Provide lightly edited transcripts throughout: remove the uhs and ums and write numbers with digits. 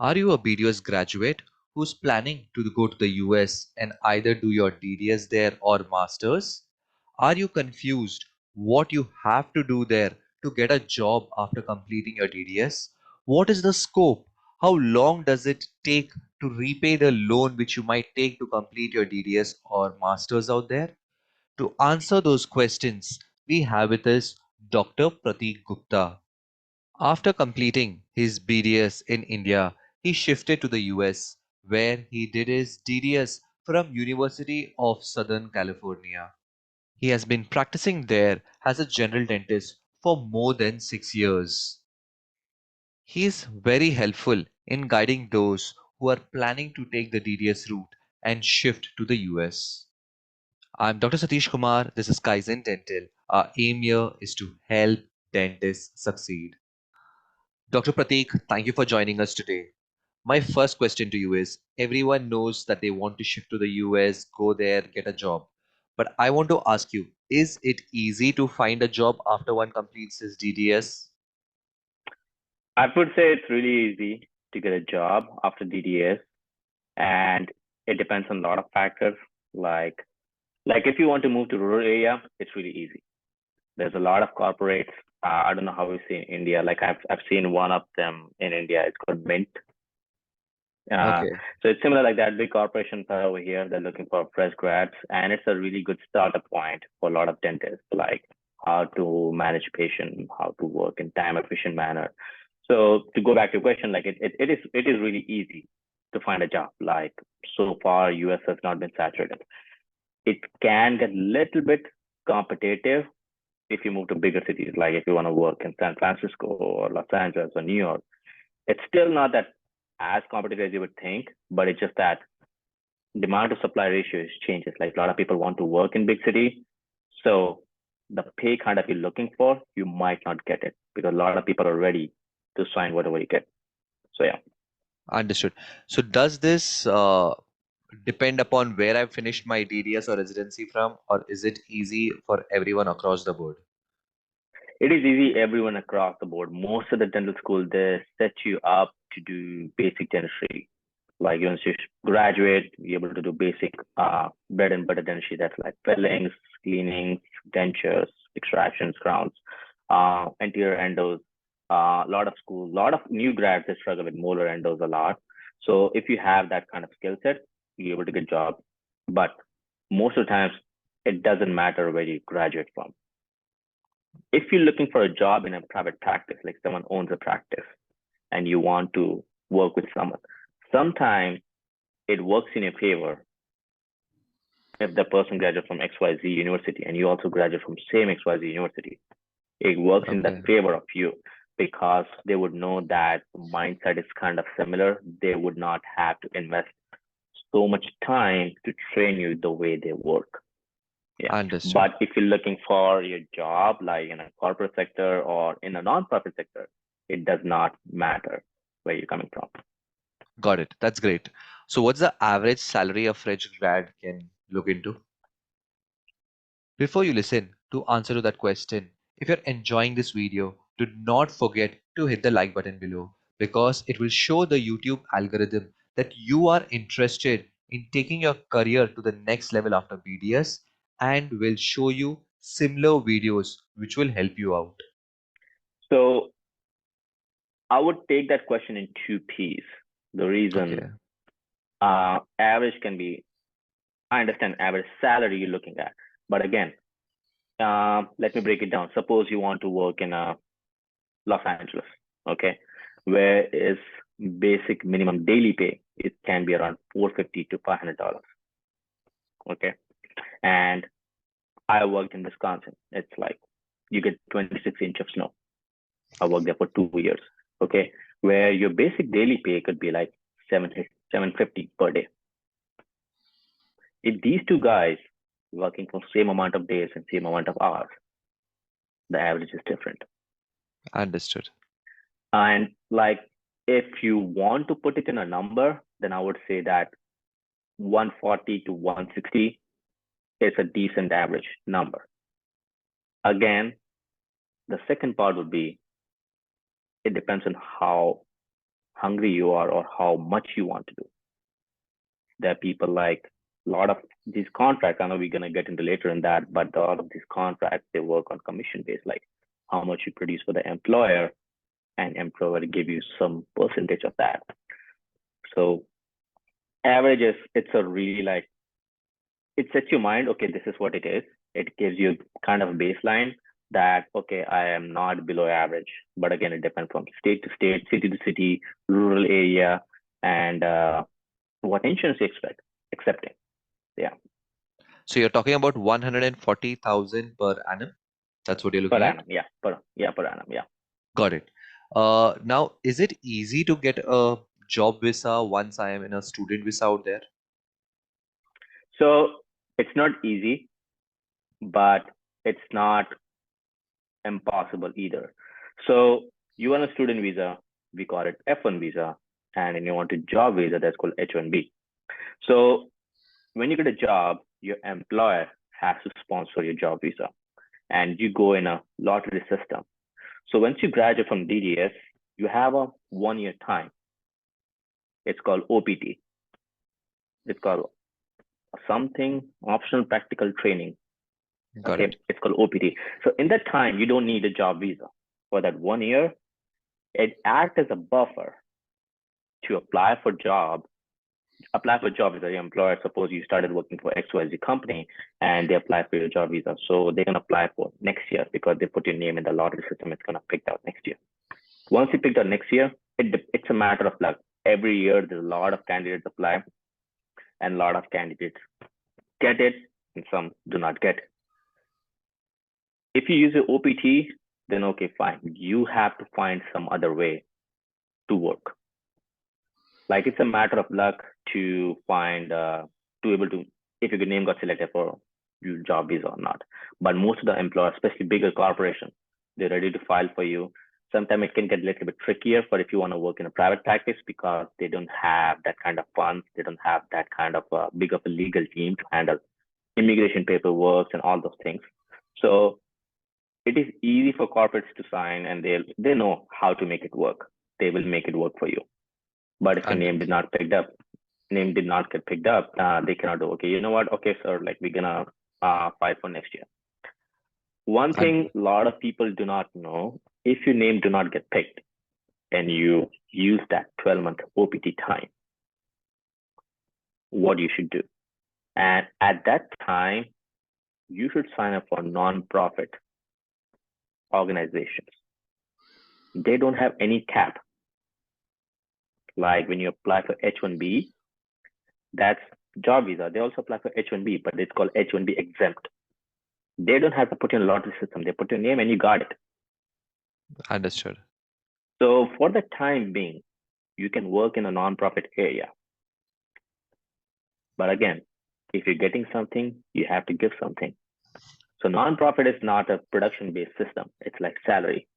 Are you a BDS graduate who's planning to go to the US and either do your DDS there or masters? Are you confused what you have to do there to get a job after completing your DDS? What is the scope? How long does it take to repay the loan which you might take to complete your DDS or masters out there? To answer those questions, we have with us Dr. Pratik Gupta. After completing his BDS in India, he shifted to the US where he did his DDS from University of Southern California. He has been practicing there as a general dentist for more than 6 years. He is very helpful in guiding those who are planning to take the DDS route and shift to the US. I'm Dr. Satish Kumar. This is Kaizen Dental. Our aim here is to help dentists succeed. Dr. Pratik, thank you for joining us today. My first question to you is everyone knows that they want to shift to the US, go there, get a job. But I want to ask you, is it easy to find a job after one completes his DDS? I would say it's really easy to get a job after DDS, and it depends on a lot of factors. Like, like if you want to move to rural area, it's really easy. There's a lot of corporates. I don't know how we see in India. Like I've seen one of them in India. It's called Mint. Uh, Okay. so it's similar like that. Big corporations are over here. They're looking for fresh grads, and it's a really good startup point for a lot of dentists. Like how to manage patient, how to work in time efficient manner. So to go back to your question, like it is really easy to find a job. Like so far, US has not been saturated. It can get a little bit competitive if you move to bigger cities, like if you want to work in San Francisco or Los Angeles or New York. It's still not that as competitive as you would think, but it's just that demand to supply ratio changes. Like a lot of people want to work in big city, so the pay kind of you're looking for, you might not get it because a lot of people are ready to sign whatever you get. So yeah. Understood. So does this depend upon where I've finished my DDS or residency from, or is it easy for everyone across the board? It is easy everyone across the board. Most of the dental school they set you up to do basic dentistry. Like once you graduate, you're able to do basic bread and butter dentistry. That's like fillings, cleanings, dentures, extractions, crowns, anterior endos. A lot of schools, a lot of new grads they struggle with molar endos a lot. So if you have that kind of skill set, you're able to get job. But most of the times, it doesn't matter where you graduate from. If you're looking for a job in a private practice, like someone owns a practice and you want to work with someone, sometimes it works in your favor if the person graduates from XYZ university and you also graduate from same XYZ university. It works in the Okay. favor of you because they would know that the mindset is kind of similar. They would not have to invest so much time to train you the way they work. Yeah. Understood. But if you're looking for your job, like in a corporate sector or in a non-profit sector, it does not matter where you're coming from. Got it. That's great. So what's the average salary a fresh grad can look into? Before you listen to answer to that question, if you're enjoying this video, do not forget to hit the like button below because it will show the YouTube algorithm that you are interested in taking your career to the next level after BDS and will show you similar videos which will help you out. So I would take that question in two pieces. The reason Okay. average can be, I understand average salary you're looking at, but again, let me break it down. Suppose you want to work in Los Angeles, okay, where is basic minimum daily pay? It can be around $450 to $500, okay. And I worked in Wisconsin. It's like you get 26 inch of snow. I worked there for 2 years, okay, where your basic daily pay could be like 750 per day. If these two guys working for same amount of days and same amount of hours, the average is different. Understood. And like if you want to put it in a number, then I would say that 140 to 160 is a decent average number. Again, the second part would be it depends on hungry you are or how much you want to do. There are people like a lot of these contracts. I know we're gonna get into later in that, but a lot of these contracts they work on commission based, like how much you produce for the employer, and employer give you some percentage of that. So averages, it's a really like it sets your mind, okay, this is what it is. It gives you kind of a baseline that, okay, I am not below average. But again, it depends from state to state, city to city, rural area, and what insurance you expect, accepting. Yeah, So you're talking about 140,000 per annum. That's what you're per looking at? annum. Per annum. Yeah. Got it. Now, is it easy to get a job visa once I am in a student visa out there? So it's not easy, but it's not impossible either. So you want a student visa, we call it F1 visa, and then you want a job visa, that's called H1B. So when you get a job, your employer has to sponsor your job visa, and you go in a lottery system. So once you graduate from DDS, you have a 1 year time. It's called OPT. It's called something optional practical training. Got Okay, it. it's called OPT. So in that time, you don't need a job visa. For that 1 year, it acts as a buffer to apply for job visa. Your employer, suppose you started working for XYZ company and they apply for your job visa. So they can apply for next year because they put your name in the lottery system. It's going to pick out next year. Once you picked out next year, it's a matter of luck. Every year, there's a lot of candidates apply and a lot of candidates get it and some do not get it. If you use your OPT, then okay, fine. You have to find some other way to work. Like it's a matter of luck to find to able to if your name got selected for your job visa or not. But most of the employers, especially bigger corporations, they're ready to file for you. Sometimes it can get a little bit trickier for if you want to work in a private practice because they don't have that kind of funds. They don't have that kind of big of a legal team to handle immigration paperwork and all those things. So it is easy for corporates to sign and they know how to make it work. They will make it work for you. But if your And name did not get picked up, they cannot do, okay, you know what? Okay, sir, like we're gonna fight for next year. One and thing a lot of people do not know, if your name do not get picked and you use that 12-month OPT time, what you should do. And at that time, you should sign up for non-profit organizations. They don't have any cap. Like when you apply for H1B, that's job visa. They also apply for H1B, but it's called H1B exempt. They don't have to put in a lottery system. They put your name and you got it. understood. So for the time being, you can work in a nonprofit area. But again, if you're getting something, you have to give something. So nonprofit is not a production-based system. It's like salary.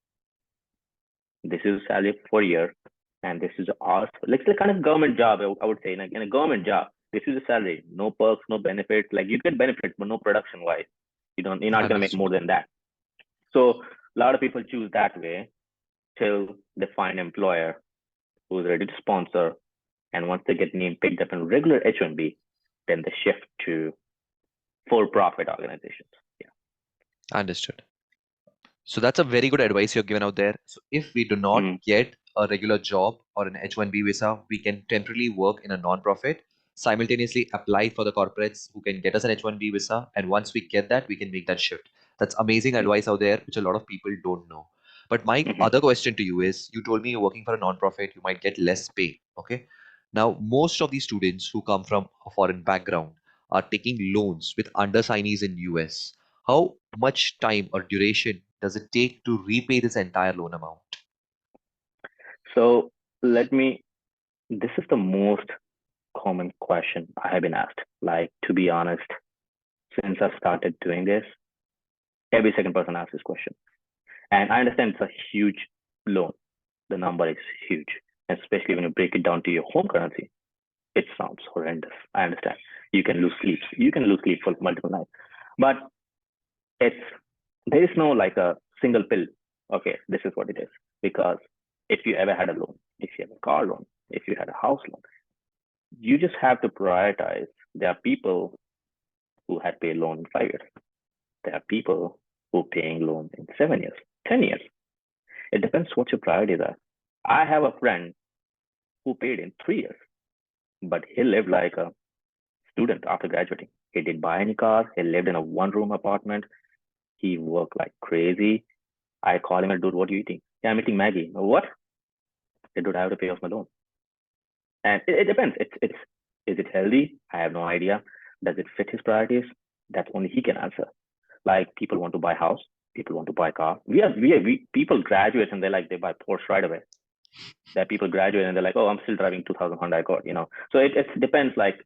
This is salary for a year, and this is ours. Like the kind of government job, I would say. In a government job, this is a salary. No perks, no benefits. Like you get benefits, but no production-wise. You're not gonna make Understood. more than that. So a lot of people choose that way till they find an employer who's ready to sponsor. And once they get name picked up in regular H1B, then they shift to for-profit organizations. Yeah. Understood. So that's a very good advice you're given out there. So if we do not Mm. get a regular job or an H1B visa, we can temporarily work in a non-profit, simultaneously apply for the corporates who can get us an H1B visa. And once we get that, we can make that shift. That's amazing Mm. advice out there, which a lot of people don't know. But my Mm-hmm. other question to you is, you told me you're working for a non-profit, you might get less pay. Okay. Now, most of these students who come from a foreign background are taking loans with undersignees in US. How much time or duration does it take to repay this entire loan amount? So this is the most common question I have been asked. Like, to be honest, since I started doing this, every second person asks this question. And I understand it's a huge loan. The number is huge. And especially when you break it down to your home currency, it sounds horrendous. I understand. You can lose sleep. You can lose sleep for multiple nights. But it's there is no like a single pill. Okay, this is what it is. Because if you ever had a loan, if you have a car loan, if you had a house loan, you just have to prioritize. There are people who had paid loan in 5 years. There are people who are paying loan in 7 years, 10 years. It depends what your priorities are. I have a friend who paid in 3 years, but he lived like a student after graduating. He didn't buy any car. He lived in a one-room apartment. He worked like crazy. I call him and, dude, what are you eating? Yeah, I'm eating Maggie. What? Hey, dude, I have to pay off my loan. And it depends. It's is it healthy? I have no idea. Does it fit his priorities? That's only he can answer. Like people want to buy house, people want to buy car. We people graduate and they buy Porsche right away. There are people graduate and they're like, oh, I'm still driving 2000 Honda Accord, you know. So it depends. Like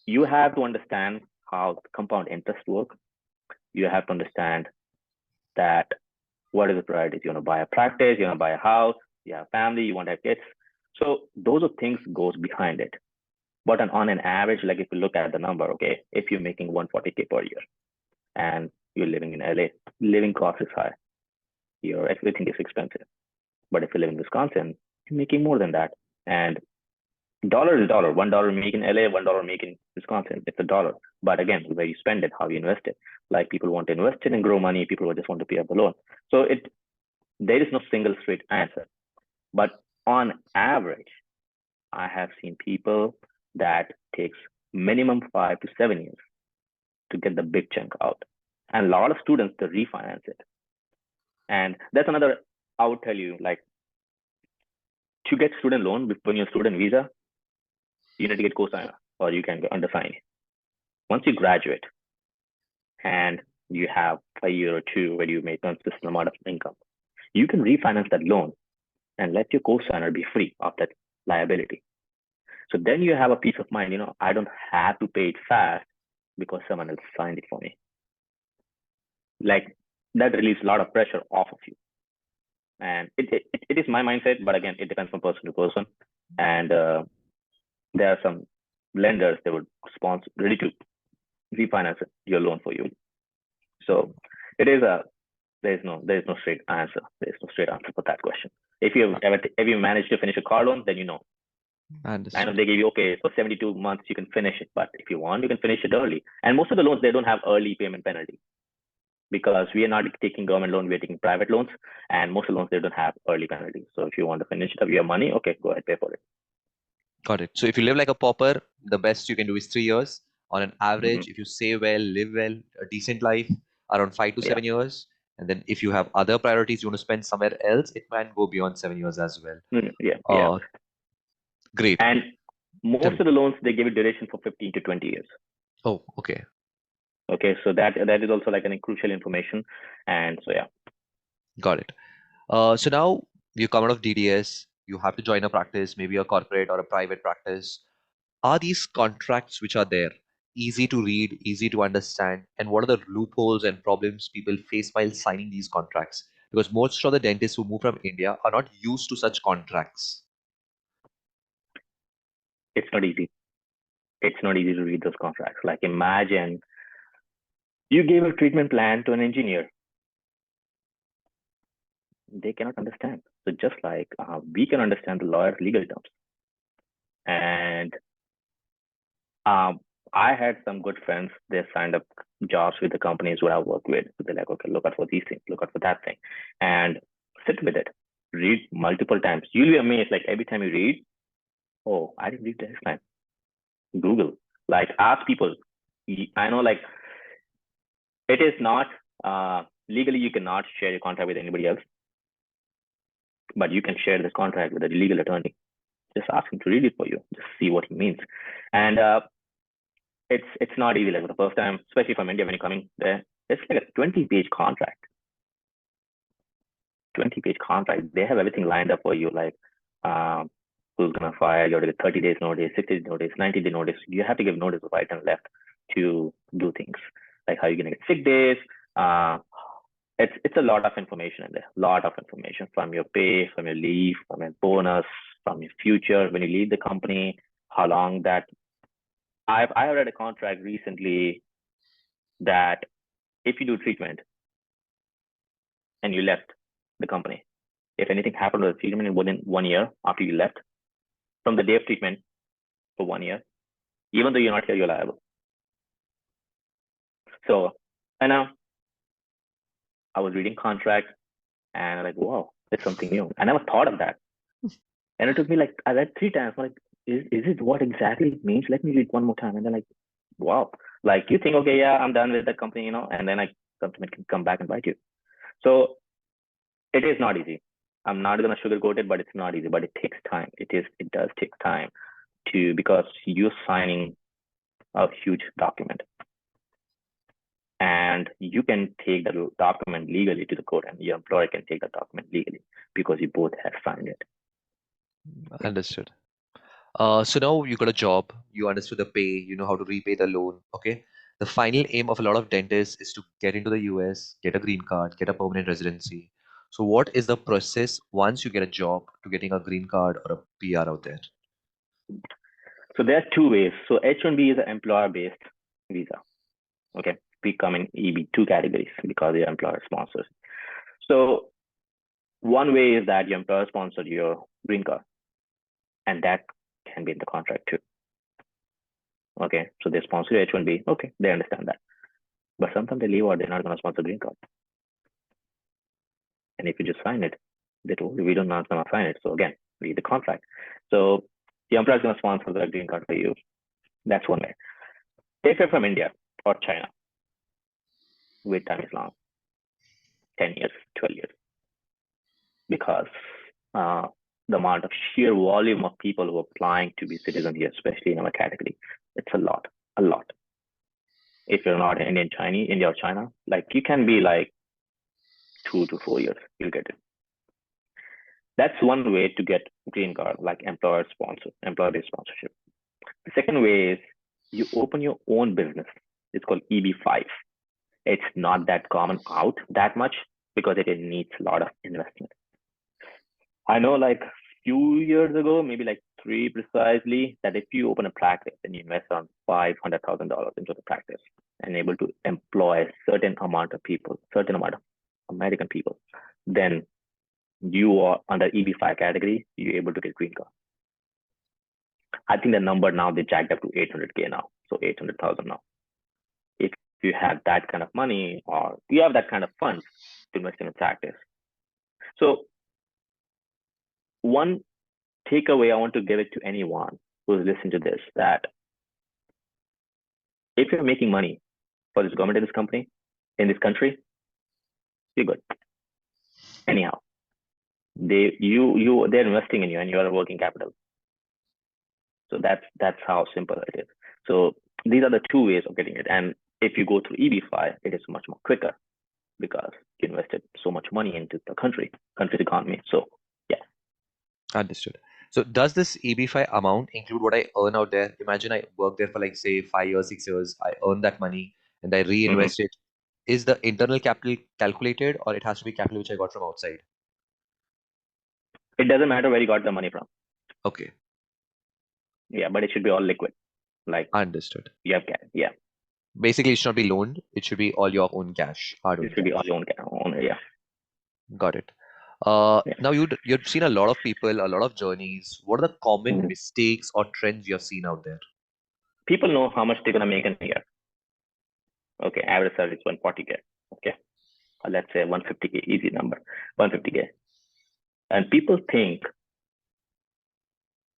you have to understand how compound interest work. You have to understand that what is the priorities. You want to buy a practice, you want to buy a house, you have family, you want to have kids. So those are things goes behind it. But on an average, like if you look at the number, okay, if you're making 140K per year and you're living in LA, living cost is high. Your everything is expensive. But if you live in Wisconsin, you're making more than that. And dollar is dollar. $1 make in LA, $1 make in Wisconsin. It's a dollar. But again, where you spend it, how you invest it. Like people want to invest it and grow money. People just want to pay off the loan. So there is no single straight answer. But on average, I have seen people that takes minimum 5 to 7 years to get the big chunk out. And a lot of students to refinance it. And that's another, I would tell you, like to get student loan when you're student visa, you need to get co-signer or you can undersign. Once you graduate and you have a year or two where you make a consistent amount of income, you can refinance that loan and let your co-signer be free of that liability. So then you have a peace of mind, I don't have to pay it fast because someone else signed it for me. Like that relieves a lot of pressure off of you. And it is my mindset, but again, it depends from person to person. And there are some lenders that would sponsor, ready to refinance your loan for you. So it is there is no straight answer. There is no straight answer for that question. If you manage to finish a car loan, then I know they give you, okay, for 72 months you can finish it, but if you want, you can finish it early. And most of the loans, they don't have early payment penalty because we are not taking government loan, we are taking private loans, and most of the loans, they don't have early penalty. So if you want to finish it, you have money, okay, go ahead, pay for it. Got it. So if you live like a pauper, the best you can do is 3 years. On an average, if you save well, live well, a decent life, around 5 to 7 years. And then if you have other priorities you want to spend somewhere else, it can go beyond 7 years as well. Yeah. Great. And most of the loans, they give a duration for 15 to 20 years. Oh, okay. Okay, so that is also like an crucial information. And so, yeah. Got it. So now you come out of DDS, you have to join a practice, maybe a corporate or a private practice. Are these contracts which are there easy to read, easy to understand? And what are the loopholes and problems people face while signing these contracts? Because most of the dentists who move from India are not used to such contracts. It's not easy. It's not easy to read those contracts. Like imagine you gave a treatment plan to an engineer. They cannot understand. So just like we can understand the lawyer's legal terms. And I had some good friends. They signed up jobs with the companies where I work with. So they're like, okay, look out for these things, look out for that thing, and sit with it. Read multiple times. You'll be amazed. Like every time you read, oh, I didn't read this time. Google, like ask people. I know, like it is not legally you cannot share your contract with anybody else, but you can share this contract with a legal attorney. Just ask him to read it for you. Just see what he means. And it's not easy. Like for the first time, especially from India, when you're coming there, it's like a 20-page contract. 20-page contract. They have everything lined up for you, like who's gonna fire, you have to get 30 days notice, 60 days notice, 90-day notice. You have to give notice right and left to do things. Like how you're gonna get sick days. It's a lot of information in there. Lot of information from your pay, from your leave, from your bonus, from your future, when you leave the company, how long that I read a contract recently that if you do treatment and you left the company, If anything happened to the treatment within 1 year after you left, from the day of treatment for 1 year, even though you're not here, you're liable. So, and now I was reading contracts and I'm like, wow, that's something new. I never thought of that. And it took me like, I read 3 times. I'm like, is it what exactly it means? Let me read one more time. And then like, wow, like you think, okay, yeah, I'm done with that company, and then like something can come back and bite you. So it is not easy. I'm not gonna sugarcoat it, but it's not easy. But it takes time. It does take time because you're signing a huge document, and you can take the document legally to the court, and your employer can take the document legally because you both have signed it. Yeah. Understood. So now you got a job, you understood the pay, you know how to repay the loan. Okay. The final aim of a lot of dentists is to get into the US, get a green card, get a permanent residency. So what is the process once you get a job to getting a green card or a PR out there? So there are 2 ways. So H-1B is an employer-based visa. Okay, we come in EB2 categories because your employer sponsors. So one way is that your employer sponsored your green card, and that can be in the contract too. Okay, so they sponsor your H-1B. Okay, they understand that. But sometimes they leave out, they're not going to sponsor green card. And if you just sign it, they told you, we don't not going to sign it. So again, read the contract. So the employer is going to sponsor the green card for you. That's one way. If you're from India or China, wait time is long, 10 years, 12 years, because the amount of sheer volume of people who are applying to be citizens here, especially in our category, it's a lot. If you're not Indian, Chinese, India or China, like you can be like 2 to 4 years, you'll get it. That's one way to get green card, like employer-based sponsorship. The second way is you open your own business. It's called EB5. It's not that common out that much because it needs a lot of investment. I know like few years ago, maybe like 3 precisely, that if you open a practice and you invest around $500,000 into the practice and able to employ a certain amount of people, certain amount of American people, then you are under EB5 category, you're able to get green card. I think the number now they jacked up to 800K now, so 800,000 now. If you have that kind of money or you have that kind of funds to invest in a practice. So one takeaway I want to give it to anyone who's listening to this, that if you're making money for this government in this company, in this country, you're good. Anyhow, they're investing in you and you are a working capital. So that's how simple it is. So these are the 2 ways of getting it. And if you go through EB5, it is much more quicker because you invested so much money into the country's economy. So yeah. Understood. So does this EB5 amount include what I earn out there? Imagine I work there for like say 5 years, 6 years, I earn that money and I reinvest it. Is the internal capital calculated or it has to be capital which I got from outside? It doesn't matter where you got the money from. Okay. Yeah, but it should be all liquid. Like Understood. you have cash. Yeah. Basically, it should not be loaned. It should be all your own cash, It hard-earned should be all cash. your own. Yeah. Got it. Yeah. Now you've seen a lot of people, a lot of journeys. What are the common mistakes or trends you have seen out there? People know how much they're gonna make in a year. Okay, average salary is 140K. Okay, let's say 150K, easy number, 150K. And people think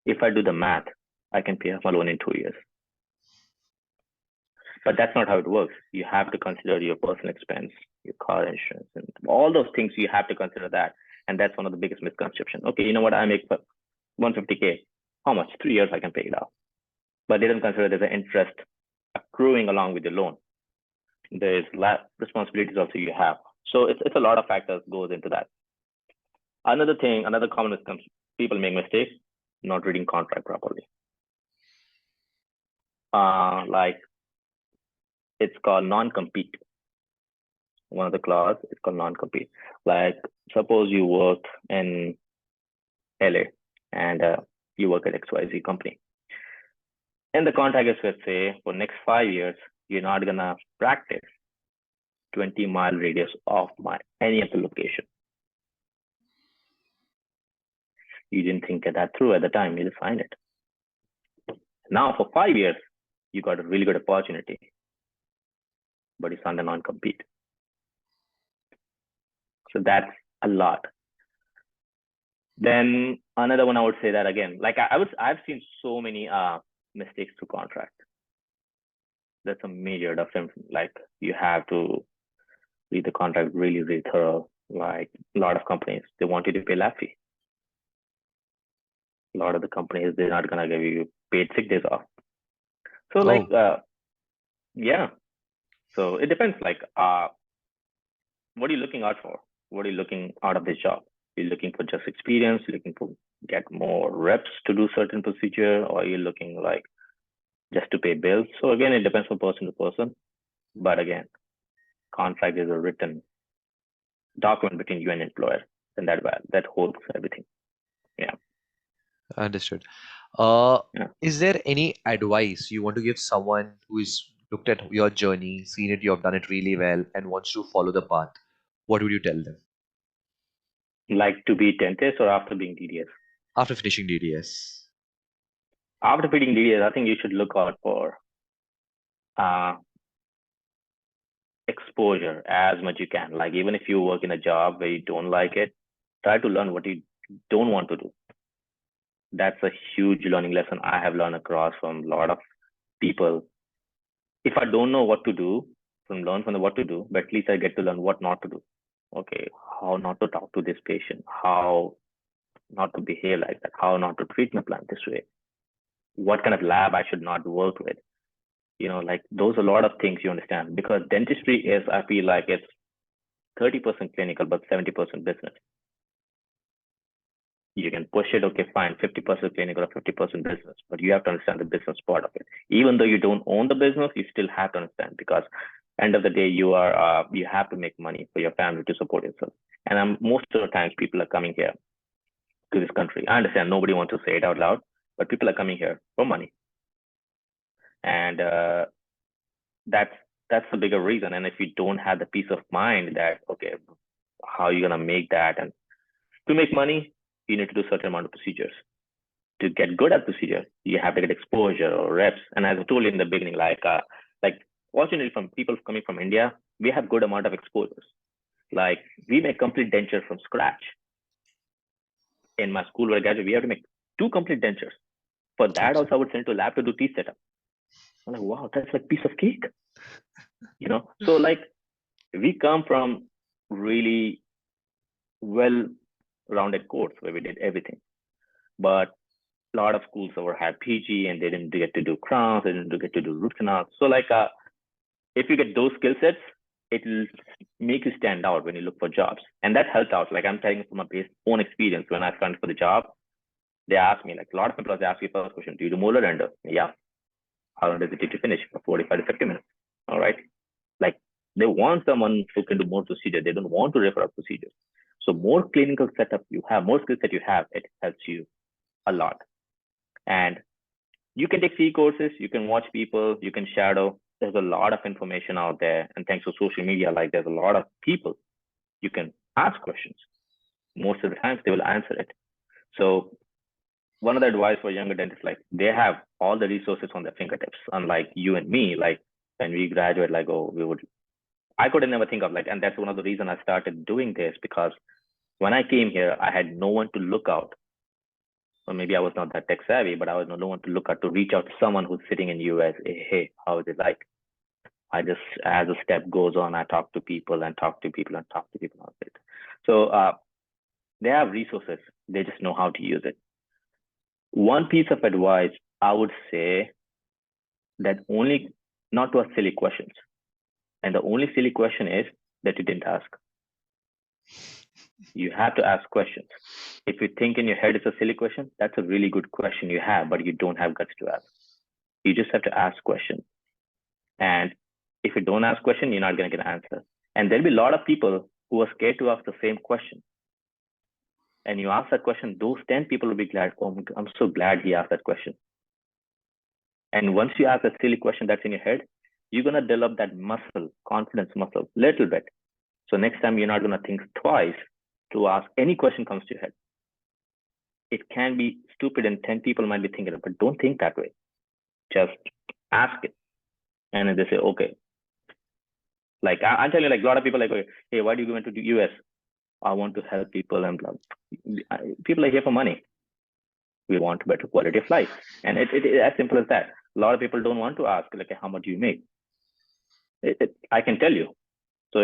if I do the math, I can pay off my loan in 2 years. But that's not how it works. You have to consider your personal expense, your car insurance, and all those things. You have to consider that, and that's one of the biggest misconceptions. Okay, you know what? I make 150K. How much? 3 years I can pay it off. But they don't consider there's an interest accruing along with the loan. There's responsibilities also you have. So it's a lot of factors goes into that. Another common misconception, people make mistakes, not reading contract properly. Like it's called non-compete. One of the clause is called non-compete. Like suppose you work in LA and you work at XYZ company. And the contract is, let's say, for next 5 years, you're not gonna practice 20-mile radius of any of the location. You didn't think that through at the time. You just signed it. Now for 5 years, you got a really good opportunity, but you signed a non-compete. So that's a lot. Then another one, I would say that again, like I've seen so many mistakes through contract. That's a major difference. Like you have to read the contract really, really thorough. Like a lot of companies, they want you to pay late fee. A lot of the companies, they're not gonna give you paid sick days off. So like, Oh, yeah. So it depends. Like, what are you looking out for? What are you looking out of this job? You're looking for just experience. You're looking for get more reps to do certain procedure, or you're looking like just to pay bills. So again, it depends from person to person. But again, contract is a written document between you and employer, and that holds everything. Yeah, understood. Uh, yeah. is there any advice you want to give someone who is looked at your journey, seen it, you have done it really well, and wants to follow the path? What would you tell them Like to be dentist or after being DDS? after finishing DDS? After being DDS, I think you should look out for uh, exposure as much you can. Like even if you work in a job where you don't like it, try to learn what you don't want to do. That's a huge learning lesson I have learned across from a lot of people. If I don't know what to do, learn from the what to do, but at least I get to learn what not to do. Okay, how not to talk to this patient, how not to behave like that, how not to treat my plant this way, what kind of lab I should not work with. Like those are a lot of things you understand, because dentistry is, I feel like it's 30% clinical, but 70% business. You can push it, okay, fine, 50% clinical or 50% business, but you have to understand the business part of it. Even though you don't own the business, you still have to understand, because end of the day, you have to make money for your family to support yourself. And most of the times people are coming here to this country. I understand nobody wants to say it out loud, but people are coming here for money. And that's that's the bigger reason. And if you don't have the peace of mind that, okay, how are you going to make that? And to make money, you need to do certain amount of procedures. To get good at procedure, you have to get exposure or reps. And as I told you in the beginning, like fortunately from people coming from India, we have good amount of exposures. Like we make complete denture from scratch. In my school where I graduated, we have to make 2 complete dentures. For that Okay. also, I would send to a lab to do teeth setup. I'm like, wow, that's like piece of cake. So like we come from really well-rounded course where we did everything. But a lot of schools over had PG and they didn't get to do crowns, they didn't get to do root canals. So like if you get those skill sets, it will make you stand out when you look for jobs. And that helps out. Like I'm telling you from my own experience, when I started for the job, they asked me, like a lot of employees ask you first question, do you do molar endo? Yeah. How long does it take to finish? 45 to 50 minutes. All right. Like they want someone who can do more procedure. They don't want to refer out procedures. So more clinical setup you have, more skills that you have, it helps you a lot. And you can take free courses, you can watch people, you can shadow. There's a lot of information out there. And thanks to social media, like there's a lot of people you can ask questions. Most of the times they will answer it. So one of the advice for younger dentists, like they have all the resources on their fingertips, unlike you and me. Like when we graduate, like, oh, I couldn't never think of like, and that's one of the reasons I started doing this, because when I came here, I had no one to look out. Or maybe I was not that tech savvy, but I was no one to look at to reach out to someone who's sitting in US. Hey, how is it like? I just, as a step goes on, I talk to people and talk to people and talk to people about it. So they have resources. They just know how to use it. One piece of advice I would say, that only not to ask silly questions. And the only silly question is that you didn't ask. You have to ask questions. If you think in your head it's a silly question, that's a really good question you have, but you don't have guts to ask. You just have to ask questions. And if you don't ask question, you're not going to get an answer. And there'll be a lot of people who are scared to ask the same question. And you ask that question, those 10 people will be glad, oh, I'm so glad he asked that question. And once you ask that silly question that's in your head, you're going to develop that muscle, confidence muscle, little bit. So next time you're not going to think twice to ask any question comes to your head. it can be stupid and 10 people might be thinking it, but don't think that way. Just ask it. And then they say, okay. Like I'm telling you, like a lot of people like, hey, why do you go into the US? I want to help people and blah. People are here for money. We want better quality of life. And it as simple as that. A lot of people don't want to ask, like, how much do you make? I can tell you. So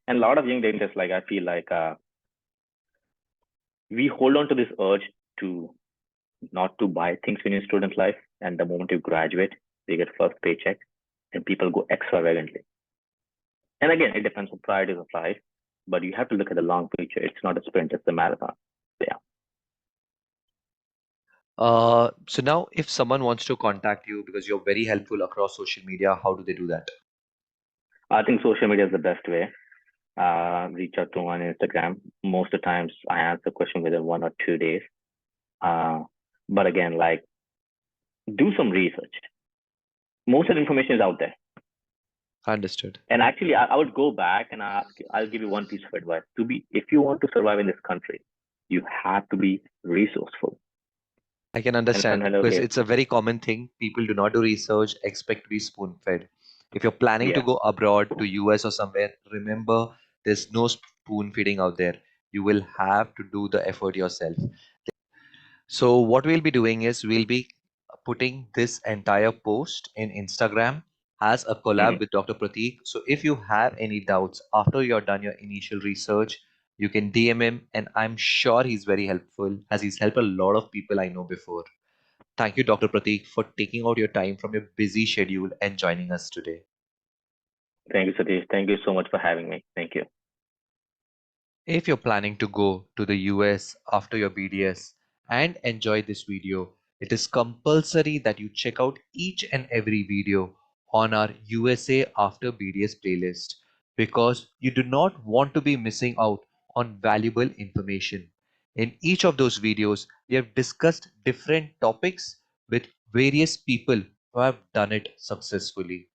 and a lot of young dentists, like I feel like we hold on to this urge to not to buy things when you're student life, and the moment you graduate, they get first paycheck, and people go extravagantly. And again, it depends on priorities of life, but you have to look at the long picture. It's not a sprint; it's a marathon. Yeah. So now if someone wants to contact you because you're very helpful across social media, how do they do that? I think social media is the best way. Reach out to me on Instagram. Most of the times, I answer question within 1 or 2 days. Uh, but again, like do some research. Most of the information is out there. Understood. And actually, I would go back and I'll give you one piece of advice. If you want to survive in this country, you have to be resourceful. I can And understand sometimes, because okay, it's a very common thing. People do not do research, expect to be spoon-fed. If you're planning to yeah, go abroad to US or somewhere, remember there's no spoon feeding out there. You will have to do the effort yourself. So what we'll be doing is we'll be putting this entire post in Instagram as a collab hmm with Dr. Pratik. So if you have any doubts after you're done your initial research, you can DM him and I'm sure he's very helpful as he's helped a lot of people I know before. Thank you, Dr. Pratik, for taking out your time from your busy schedule and joining us today. thank you, Satish. Thank you so much for having me. Thank you. If you're planning to go to the US after your BDS and enjoy this video, it is compulsory that you check out each and every video on our USA After BDS playlist because you do not want to be missing out on valuable information. In each of those videos, we have discussed different topics with various people who have done it successfully.